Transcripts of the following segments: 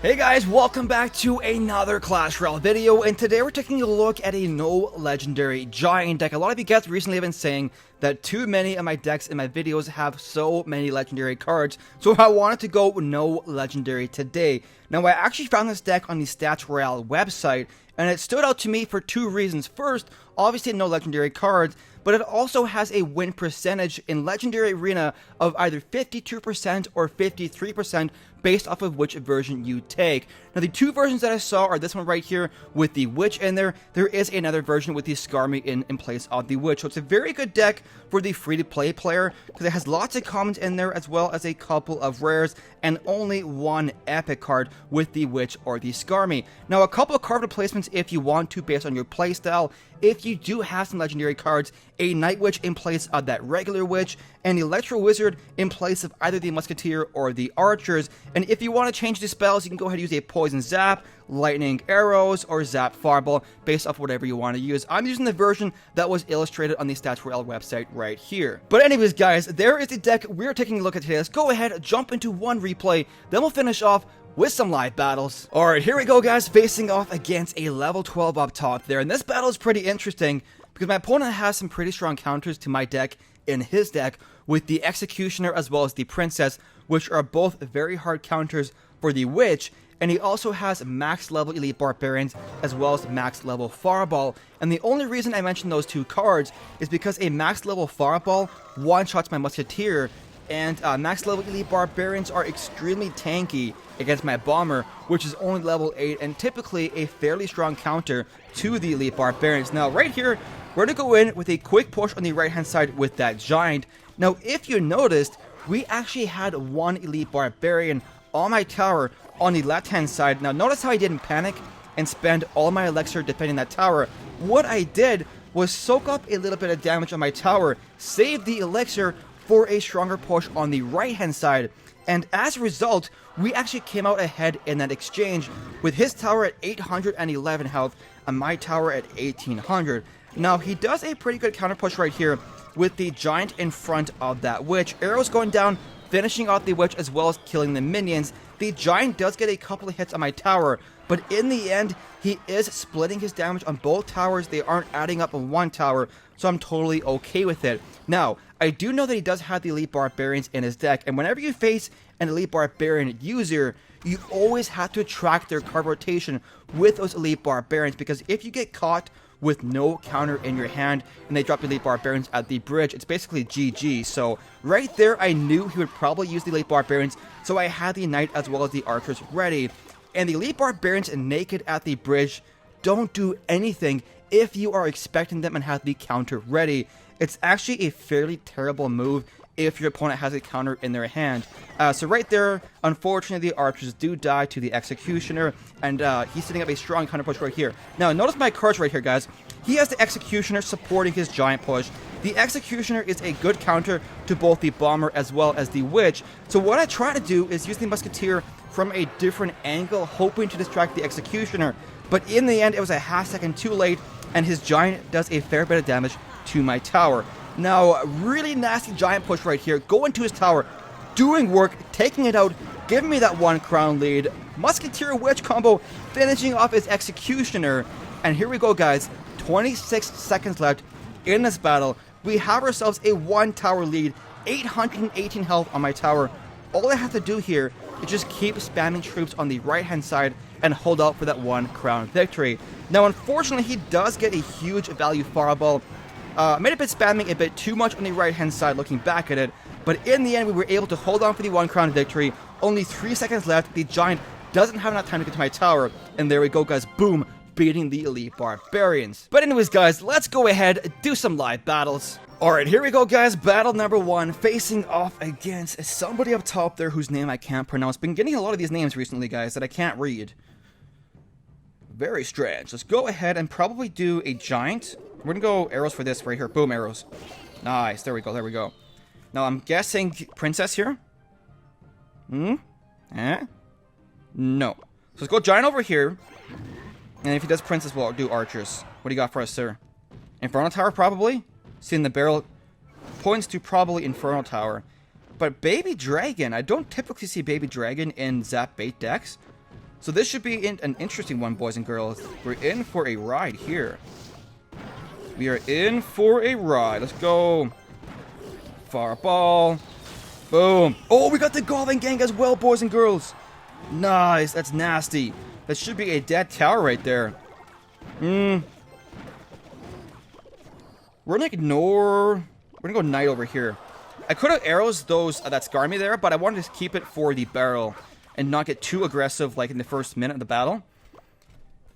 Hey guys, welcome back to another Clash Royale video, and today we're taking a look at a no legendary giant deck. A lot of you guys recently have been saying that too many of my decks in my videos have so many legendary cards, so I wanted to go no legendary today. Now I actually found this deck on the Royale website, and it stood out to me for two reasons. First, obviously no legendary cards, but it also has a win percentage in Legendary Arena of either 52% or 53% based off of which version you take. Now the two versions that I saw are this one right here with the Witch in there. There is another version with the Skarmy in place of the Witch. So it's a very good deck for the free-to-play player because it has lots of commons in there as well as a couple of rares and only one epic card with the Witch or the Skarmy. Now a couple of card replacements if you want to based on your playstyle. If you do have some legendary cards, a Night Witch in place of that regular Witch, and the Electro Wizard in place of either the Musketeer or the Archers. And if you want to change the spells, you can go ahead and use a Poison Zap, Lightning Arrows, or Zap Fireball based off whatever you want to use. I'm using the version that was illustrated on the Royale website right here. But anyways guys, there is the deck we're taking a look at today. Let's go ahead, jump into one replay, then we'll finish off with some live battles. Alright, here we go guys, facing off against a level 12 up top there. And this battle is pretty interesting because my opponent has some pretty strong counters to my deck in his deck with the Executioner as well as the Princess, which are both very hard counters for the Witch. And he also has max level Elite Barbarians as well as max level Fireball. And the only reason I mentioned those two cards is because a max level Fireball one-shots my Musketeer, and max level Elite Barbarians are extremely tanky against my Bomber, which is only level 8 and typically a fairly strong counter to the Elite Barbarians. Now right here, we're going to go in with a quick push on the right hand side with that Giant. Now if you noticed, we actually had one Elite Barbarian on my tower on the left hand side. Now notice how I didn't panic and spend all my elixir defending that tower. What I did was soak up a little bit of damage on my tower, save the elixir for a stronger push on the right hand side, and as a result we actually came out ahead in that exchange with his tower at 811 health and my tower at 1800. Now he does a pretty good counter push right here with the Giant in front of that Witch. Arrows going down, finishing off the Witch as well as killing the minions. The Giant does get a couple of hits on my tower, but in the end he is splitting his damage on both towers. They aren't adding up on one tower, so I'm totally okay with it. Now I do know that he does have the Elite Barbarians in his deck, and whenever you face an Elite Barbarian user, you always have to track their card rotation with those Elite Barbarians, because if you get caught with no counter in your hand and they drop the Elite Barbarians at the bridge, it's basically GG. So right there I knew he would probably use the Elite Barbarians, so I had the Knight as well as the Archers ready. And the Elite Barbarians naked at the bridge don't do anything if you are expecting them and have the counter ready. It's actually a fairly terrible move if your opponent has a counter in their hand. So right there, unfortunately, the Archers do die to the Executioner, and he's setting up a strong counter push right here. Now, notice my cards right here, guys. He has the Executioner supporting his Giant push. The Executioner is a good counter to both the Bomber as well as the Witch. So what I try to do is use the Musketeer from a different angle, hoping to distract the Executioner. But in the end, it was a half second too late, and his Giant does a fair bit of damage to my tower. Now, really nasty Giant push right here. Go into his tower, doing work, taking it out, giving me that 1 crown lead. Musketeer Witch combo, finishing off his Executioner. And here we go, guys. 26 seconds left in this battle. We have ourselves a 1 tower lead, 818 health on my tower. All I have to do here is just keep spamming troops on the right hand side and hold out for that 1 crown victory. Now, unfortunately, he does get a huge value Fireball. Made a bit spamming a bit too much on the right hand side looking back at it, but in the end we were able to hold on for the 1 crown victory. Only 3 seconds left. The Giant doesn't have enough time to get to my tower, and there we go, guys. Boom, beating the Elite Barbarians. But anyways, guys, let's go ahead, do some live battles. Alright, here we go, guys. Battle number 1, facing off against somebody up top there whose name I can't pronounce. Been getting a lot of these names recently, guys, that I can't read. Very strange. Let's go ahead and probably do a Giant. We're gonna go arrows for this right here. Boom, arrows. Nice. There we go. There we go. Now, I'm guessing Princess here. No. So let's go Giant over here. And if he does princess, we'll do archers. What do you got for us, sir? Inferno Tower, probably? Seeing the barrel points to probably Inferno Tower. But Baby Dragon, I don't typically see Baby Dragon in Zap Bait decks. So this should be an interesting one, boys and girls. We're in for a ride here. We are in for a ride. Let's go. Fireball. Boom. Oh, we got the Goblin Gang as well, boys and girls. Nice. That's nasty. That should be a dead tower right there. We're gonna ignore... We're gonna go knight over here. I could have arrows those that scar me there, but I wanted to keep it for the barrel and not get too aggressive like in the first minute of the battle.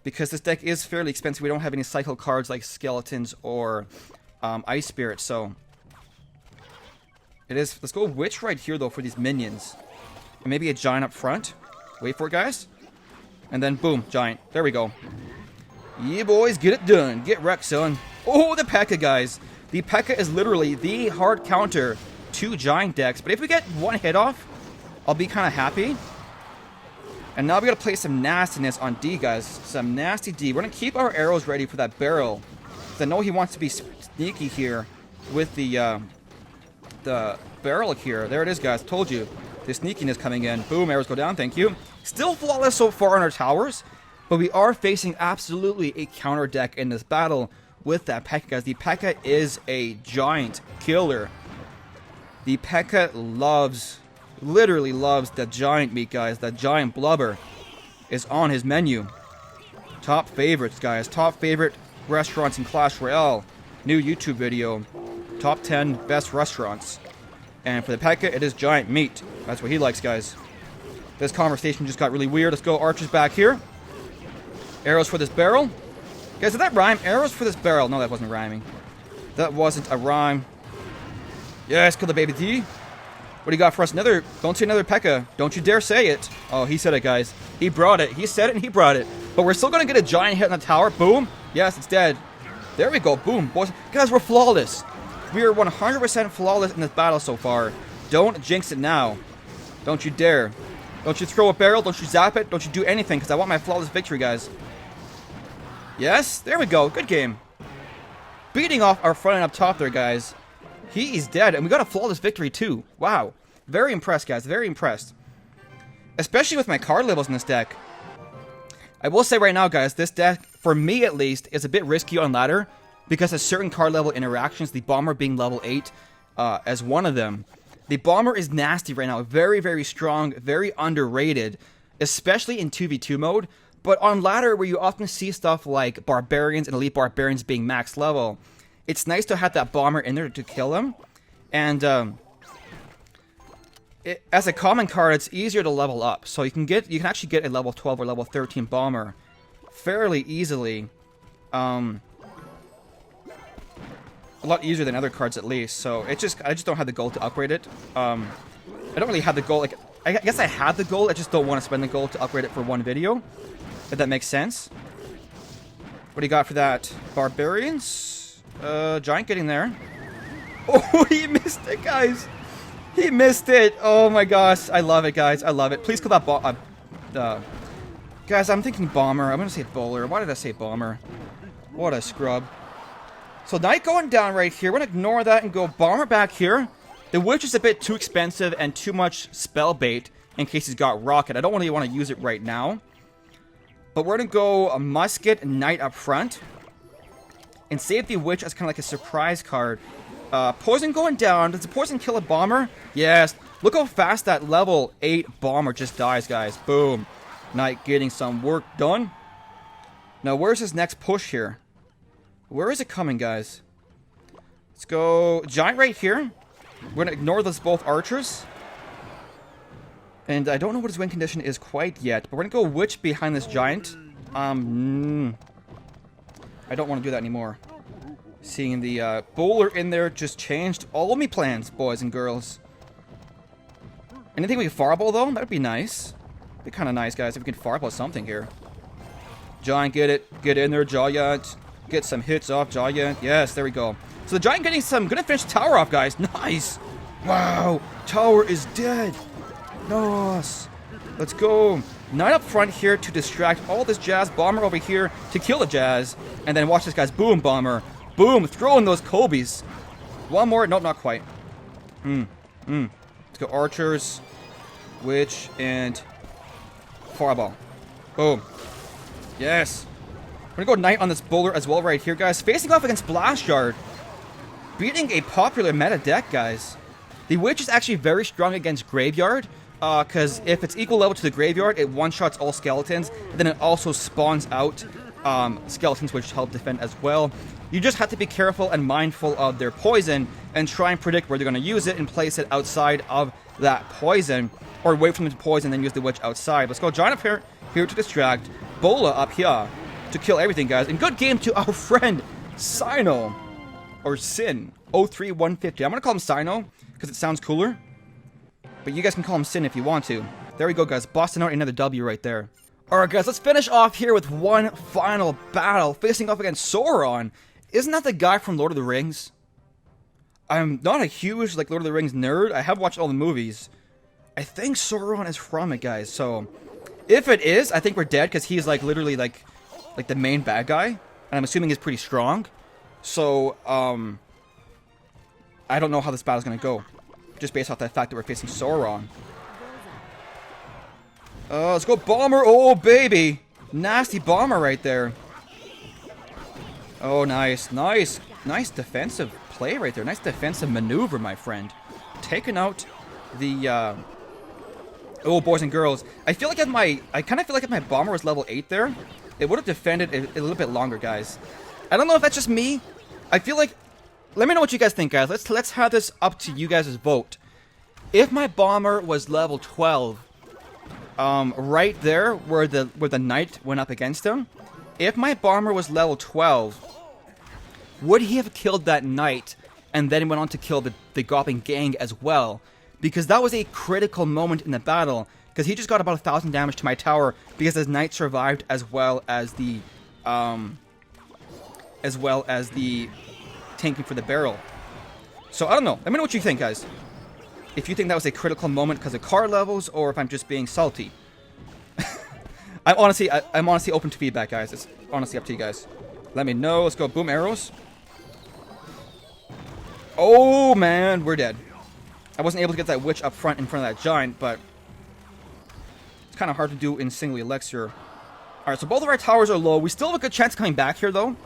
Because this deck is fairly expensive. We don't have any cycle cards like skeletons or ice spirits, so it is. Let's go witch right here though for these minions. And maybe a giant up front. Wait for it, guys. And then boom, giant. There we go. Yeah, boys, get it done. Get wrecked, son. Oh, the P.E.K.K.A, guys. The P.E.K.K.A is literally the hard counter to giant decks. But if we get one hit off, I'll be kind of happy. And now we gotta play some nastiness on D, guys. Some nasty D. We're gonna keep our arrows ready for that barrel. Because I know he wants to be sneaky here with the barrel here. There it is, guys. Told you. The sneakiness coming in. Boom, arrows go down. Thank you. Still flawless so far on our towers. But we are facing absolutely a counter deck in this battle with that P.E.K.K.A, guys. The P.E.K.K.A is a giant killer. The P.E.K.K.A loves... literally loves that giant meat, guys. That giant blubber is on his menu. Top favorites, guys. Top favorite restaurants in Clash Royale. New YouTube video. Top 10 best restaurants. And for the P.E.K.K.A, it is giant meat. That's what he likes, guys. This conversation just got really weird. Let's go archers back here. Arrows for this barrel. Guys, did that rhyme? Arrows for this barrel. No, that wasn't rhyming. That wasn't a rhyme. Yes, kill the baby D. What do you got for us? Another... Don't say another P.E.K.K.A. Don't you dare say it. Oh, he said it, guys. He brought it. He said it and he brought it. But we're still going to get a giant hit on the tower. Boom. Yes, it's dead. There we go. Boom. Boys. Guys, we're flawless. We are 100% flawless in this battle so far. Don't jinx it now. Don't you dare. Don't you throw a barrel. Don't you zap it. Don't you do anything, because I want my flawless victory, guys. Yes. There we go. Good game. Beating off our front and up top there, guys. He is dead, and we got a flawless victory, too. Wow. Very impressed, guys. Very impressed. Especially with my card levels in this deck. I will say right now, guys, this deck, for me at least, is a bit risky on ladder. Because of certain card level interactions, the Bomber being level 8 as one of them. The Bomber is nasty right now. Very, very strong. Very underrated. Especially in 2v2 mode. But on ladder, where you often see stuff like Barbarians and Elite Barbarians being max level, it's nice to have that Bomber in there to kill them. And as a common card, it's easier to level up. So you can actually get a level 12 or level 13 Bomber fairly easily. A lot easier than other cards, at least. So I just don't have the gold to upgrade it. I don't really have the gold. Like, I guess I have the gold. I just don't want to spend the gold to upgrade it for one video. If that makes sense. What do you got for that? Barbarians? Giant getting there. Oh, he missed it, guys. He missed it. Oh my gosh. I love it, guys. I love it. Please kill that guys, I'm thinking Bomber. I'm going to say Bowler. Why did I say Bomber? What a scrub. So Knight going down right here. We're going to ignore that and go Bomber back here. The Witch is a bit too expensive and too much spell bait in case he's got Rocket. I don't really want to use it right now. But we're going to go a Musket and Knight up front. And save the Witch as kind of like a surprise card. Poison going down. Does the Poison kill a Bomber? Yes. Look how fast that level 8 Bomber just dies, guys. Boom. Knight getting some work done. Now, where's his next push here? Where is it coming, guys? Let's go Giant right here. We're going to ignore those both archers. And I don't know what his win condition is quite yet. But we're going to go Witch behind this Giant. I don't want to do that anymore. Seeing the Bowler in there just changed all of me plans, boys and girls. Anything we can fireball, though? That would be nice. Be kind of nice, guys, if we can fireball something here. Giant, get it. Get in there, Giant. Get some hits off, Giant. Yes, there we go. So the Giant getting some... Gonna finish the tower off, guys. Nice. Wow. Tower is dead. Nice. Let's go. Knight up front here to distract all this jazz. Bomber over here to kill the jazz. And then watch this guy's boom bomber. Boom, throwing those Kobe's. One more. Nope, not quite. Let's go archers, witch, and fireball. Boom. Yes. We're gonna go knight on this bowler as well right here, guys. Facing off against Blast Yard. Beating a popular meta deck, guys. The witch is actually very strong against graveyard. Because if it's equal level to the graveyard, it one-shots all skeletons. Then it also spawns out skeletons, which help defend as well. You just have to be careful and mindful of their poison and try and predict where they're going to use it and place it outside of that poison. Or wait for them to poison, then use the witch outside. Let's go Giant up here to distract. Bola up here to kill everything, guys. And good game to our friend Sino. Or Sin. 03150. I'm going to call him Sino because it sounds cooler. But you guys can call him Sin if you want to. There we go, guys. Busting out another W right there. Alright, guys. Let's finish off here with one final battle. Facing off against Sauron. Isn't that the guy from Lord of the Rings? I'm not a huge, like, Lord of the Rings nerd. I have watched all the movies. I think Sauron is from it, guys. So, if it is, I think we're dead. Because he's, like, literally, like the main bad guy. And I'm assuming he's pretty strong. So, I don't know how this battle's going to go. Just based off the fact that we're facing Sauron. Let's go Bomber. Oh, baby. Nasty Bomber right there. Oh, nice. Nice. Nice defensive play right there. Nice defensive maneuver, my friend. Taking out the, Oh, boys and girls. I feel like I kind of feel like if my Bomber was level 8 there, it would have defended a little bit longer, guys. I don't know if that's just me. I feel like... Let me know what you guys think, guys. Let's have this up to you guys' vote. If my Bomber was level 12, right there where the Knight went up against him, if my Bomber was level 12, would he have killed that Knight and then went on to kill the Goblin gang as well? Because that was a critical moment in the battle. Because he just got about 1,000 damage to my tower because his Knight survived as well as the tanking for the barrel. So I don't know. Let me know what you think, guys. If you think that was a critical moment because of card levels, or if I'm just being salty. I'm honestly open to feedback, guys. It's honestly up to you guys. Let me know. Let's go. Boom arrows. Oh man, we're dead. I wasn't able to get that witch up front in front of that giant, but it's kind of hard to do in single elixir. All right, so both of our towers are low. We still have a good chance of coming back here, though.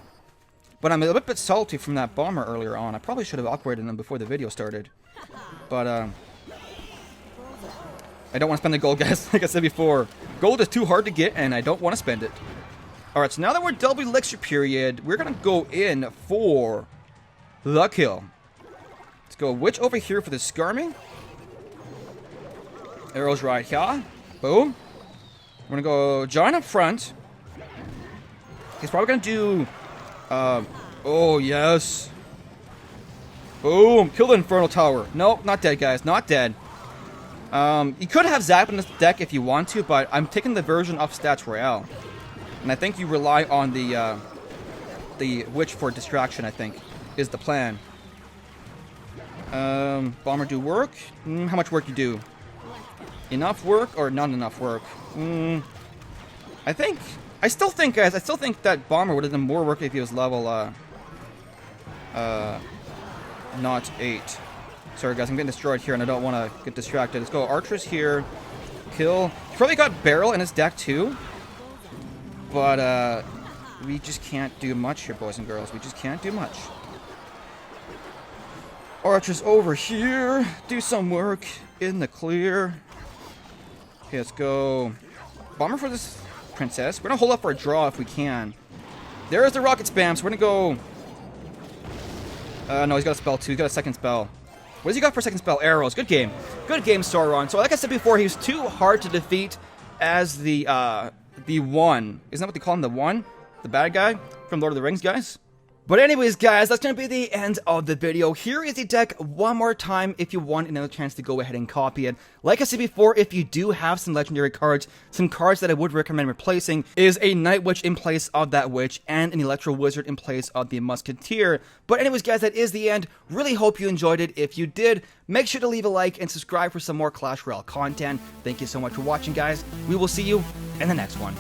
But I'm a little bit salty from that Bomber earlier on. I probably should have upgraded them before the video started. But, I don't want to spend the gold, guys. Like I said before, gold is too hard to get, and I don't want to spend it. Alright, so now that we're double elixir period, we're going to go in for the kill. Let's go witch over here for the skirming. Arrows right here. Boom. We're going to go giant up front. He's probably going to do... oh, yes. Boom. Kill the Infernal Tower. Nope, not dead, guys. Not dead. You could have Zap in this deck if you want to, but I'm taking the version of Stats Royale. And I think you rely on the Witch for distraction, I think, is the plan. Bomber do work? How much work you do? Enough work or not enough work? I still think, guys, that Bomber would have done more work if he was level, not 8. Sorry, guys, I'm getting destroyed here, and I don't want to get distracted. Let's go archers here. Kill. He probably got barrel in his deck, too. But, we just can't do much here, boys and girls. We just can't do much. Archers over here. Do some work in the clear. Okay, let's go. Bomber for this princess. We're going to hold up for a draw if we can. There's the rocket spam, so we're going to go... no, he's got a spell, too. He's got a second spell. What does he got for second spell? Arrows. Good game. Good game, Sauron. So, like I said before, he was too hard to defeat as the one. Isn't that what they call him? The one? The bad guy from Lord of the Rings, guys? But anyways, guys, that's going to be the end of the video. Here is the deck one more time if you want another chance to go ahead and copy it. Like I said before, if you do have some legendary cards, some cards that I would recommend replacing is a Night Witch in place of that Witch and an Electro Wizard in place of the Musketeer. But anyways, guys, that is the end. Really hope you enjoyed it. If you did, make sure to leave a like and subscribe for some more Clash Royale content. Thank you so much for watching, guys. We will see you in the next one.